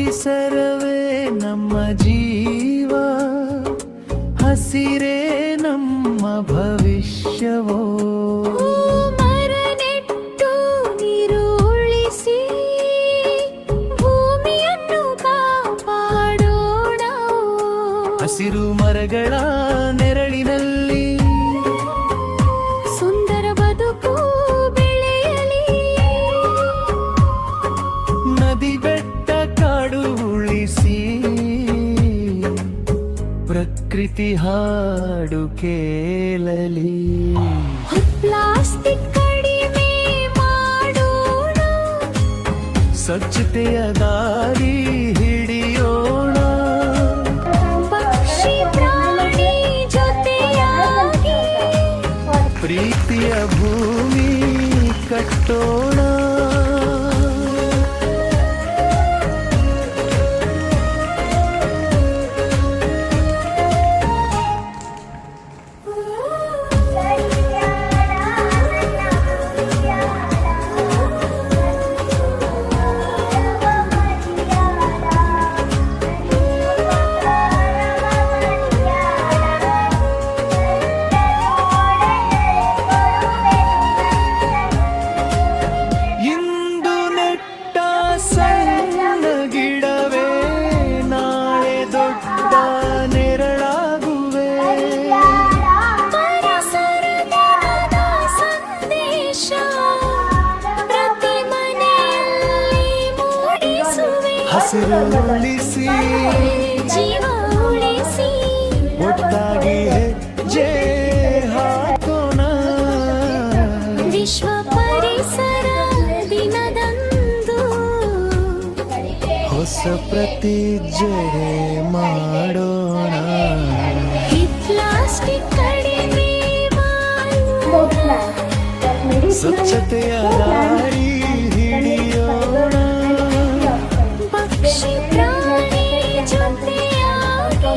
ಪರಿಸರವೇ ನಮ್ಮ ಜೀವ, ಹಸಿರೇ ನಮ್ಮ ಭವಿಷ್ಯವೋ. ಮರ ನೆಟ್ಟು ನೀರು ಉಳಿಸಿ ಭೂಮಿಯನ್ನು ಕಾಪಾಡೋಣ. ಹಸಿರು ಮರಗಳ ನೆರಳಿನಲ್ಲಿ ಸುಂದರ ಬದುಕು ಬೆಳೆಯಲಿ. ನದಿ ಬೆಟ್ಟ ಕಾಡು ಉಳಿಸಿ ಪ್ರಕೃತಿ ಹಾಡು ಕೇಳಲಿ. ಪ್ಲಾಸ್ಟಿಕ್ ಕಡಿಮೆ ಮಾಡೋಣ, ಸ್ವಚ್ಛತೆಯ ದಾರಿ ಹಿಡಿಯೋಣ. ಪಕ್ಷಿ ಪ್ರಾಣಿ ಜೊತೆಯಾಗಿ ಪ್ರೀತಿಯ ಭೂಮಿ ಕಟ್ಟೋಣ. ಇಂದು ನೆಟ್ಟ ಸಣ್ಣ ಗಿಡವೇ ನಾಳೆ ದೊಡ್ಡ ನೆರಳಾಗುವೆ. ಪರಿಸರದ ಸಂದೇಶ ಪ್ರತಿ ಮನೆಯಲ್ಲಿ ಮೂಡಿಸುವೆ. ಹಸಿರು ಉಳಿಸಿ ಜೀವ ಉಳಿಸಿ ಒಟ್ಟಾಗಿ ಹೆಜ್ಜೆ ಹಾಕೋಣ. ವಿಶ್ವ ಪರಿಸರ ದಿನದಂದು ಹೊಸ ಪ್ರತಿಜ್ಞೆ ಮಾಡೋಣ. ಈ ಪ್ಲಾಸ್ಟಿಕ್ ಕಡಿಮೆ ಮಾಡೋಣ, ಸ್ವಚ್ಛತೆಯ ದಾರಿ ಹಿಡಿಯೋಣ. ಪಕ್ಷಿ ಪ್ರಾಣಿ ಜೊತೆಯಾಗಿ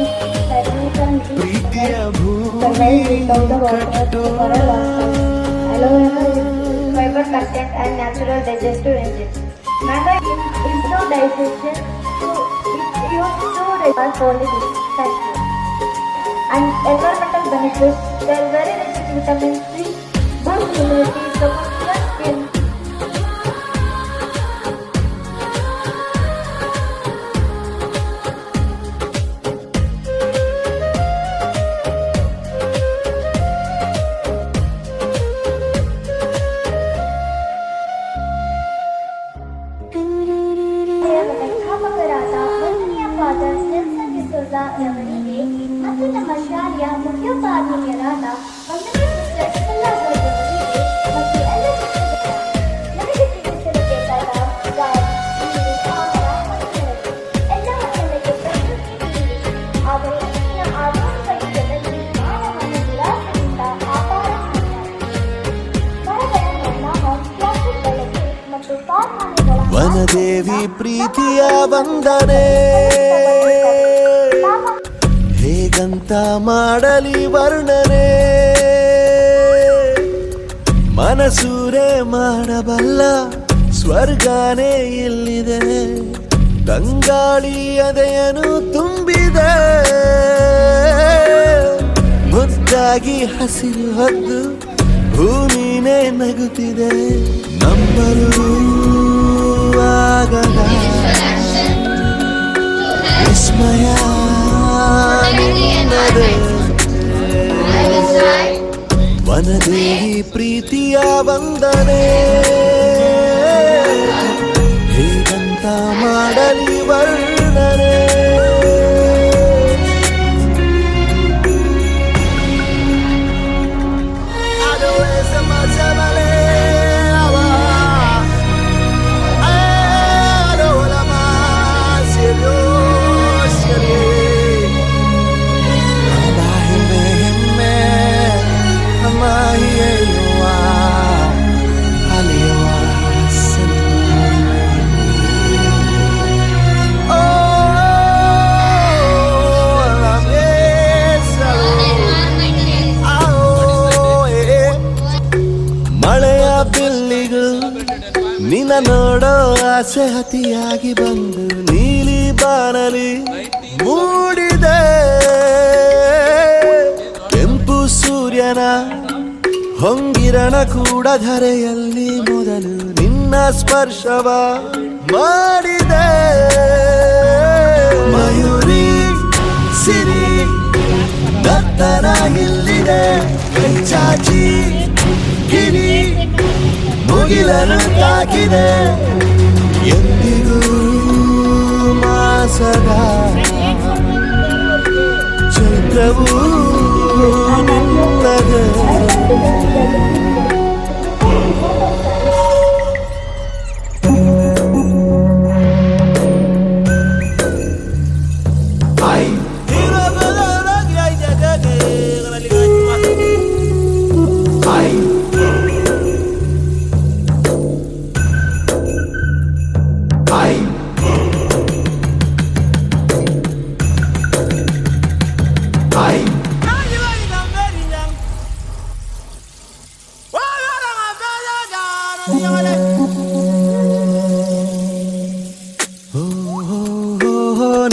ಪ್ರೀತಿಯ ಭೂಮಿ ಕಟ್ಟೋಣ. Fiber content and natural digestive enzymes. Mango improve digestion to use to reverse pollution. Thank you. And environmental benefits. They are very rich in vitamin C, boost immunity, support your skin. ವ್ಯವಸ್ಥಾಪಕರಾದ ವನ್ಯವಾದ ನೆಲ್ಸನ್ ಡಿಸೋಜ ಅವರಿಗೆ ಮತ್ತು ನಮ್ಮ ಶಾಲೆಯ ಮುಖ್ಯೋಪಾಧ್ಯಾಯರಾದ ವಂದನಾ sister Stella Gold ಅವರಿಗೆ ಮತ್ತು ಎಲ್ಲ ಶಿಕ್ಷಕರಿಗೆ ನನಗೆ ತಿಳಿಸಬೇಕಾದ ಗಾಳಿ, ನೀರು, ಆಹಾರ ಮತ್ತು ನೆರಳು ಎಲ್ಲವೂ ನನಗೆ ಪ್ರಕೃತಿ ನೀಡಿದೆ. ಆದರೆ ಇಂದಿನ ಆಧುನಿಕ ಯುಗದಲ್ಲಿ ಮಾನವನ ವಿಲಾಸದಿಂದ ಆಹಾರ ಮರಗಳನ್ನು ನಾವು ಪ್ಲಾಸ್ಟಿಕ್ ಬಳಕೆ ಮತ್ತು ಕಾರ್ಖಾನೆಗಳ ವನದೇವಿ ಪ್ರೀತಿಯ ವಂದನೆ, ಹೇಗಂತ ಮಾಡಲಿ ವರ್ಣನೆ. ಮನಸೂರೆ ಮಾಡಬಲ್ಲ ಸ್ವರ್ಗನೇ ಇಲ್ಲಿದೆ. ತಂಗಾಳಿ ಎದೆಯನು ತುಂಬಿದೆ. ಮುದ್ದಾಗಿ ಹಸಿರು ಹೊದ್ದು ಭೂಮಿನೇ ನಗುತ್ತಿದೆ. ನಂಬಲು ಆಗದ ವಿಸ್ಮಯ ನಿನ್ನದೇ. ವನದೇವಿ ಪ್ರೀತಿಯ ವಂದನೆ, ಹೇಗಂತ ಮಾಡಲಿ ವರ್ಣನೆ. ನಿನ್ನ ನೋಡೋ ಆಸೆ ಹತಿಯಾಗಿ ಬಂದು ನೀಲಿ ಬಾನಲಿ ಮೂಡಿದೆ ಕೆಂಪು ಸೂರ್ಯನ ಹೊಂಗಿರಣ ಕೂಡ ಧರೆಯಲ್ಲಿ ಮೊದಲು ನಿನ್ನ ಸ್ಪರ್ಶವ ಮಾಡಿದೆ ಮಯೂರಿ ಸಿರಿ ದತ್ತನ ಇಲ್ಲಿದೆ ಕೈ ಚಾಚಿ ಗಿರಿ ಮುಗಿಲನು ತಾಕಿದೆ ಎಂದಿಗೂ ಮಾಸದ ಚೈತ್ರವೂ ನಿನ್ನದೆ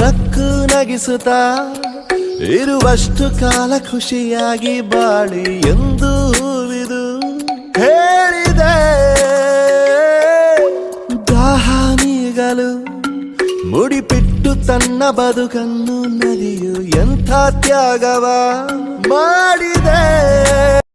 ನಕ್ಕು ನಗಿಸುತ್ತಾ ಇರುವಷ್ಟು ಕಾಲ ಖುಷಿಯಾಗಿ ಬಾಳಿ ಎಂದು ಹೂವಿದು ಹೇಳಿದೆ ದಾಹ ನೀಗಲು ಮುಡಿಪಿಟ್ಟು ತನ್ನ ಬದುಕನ್ನು ನದಿಯು ಎಂಥ ತ್ಯಾಗವ ಮಾಡಿದೆ.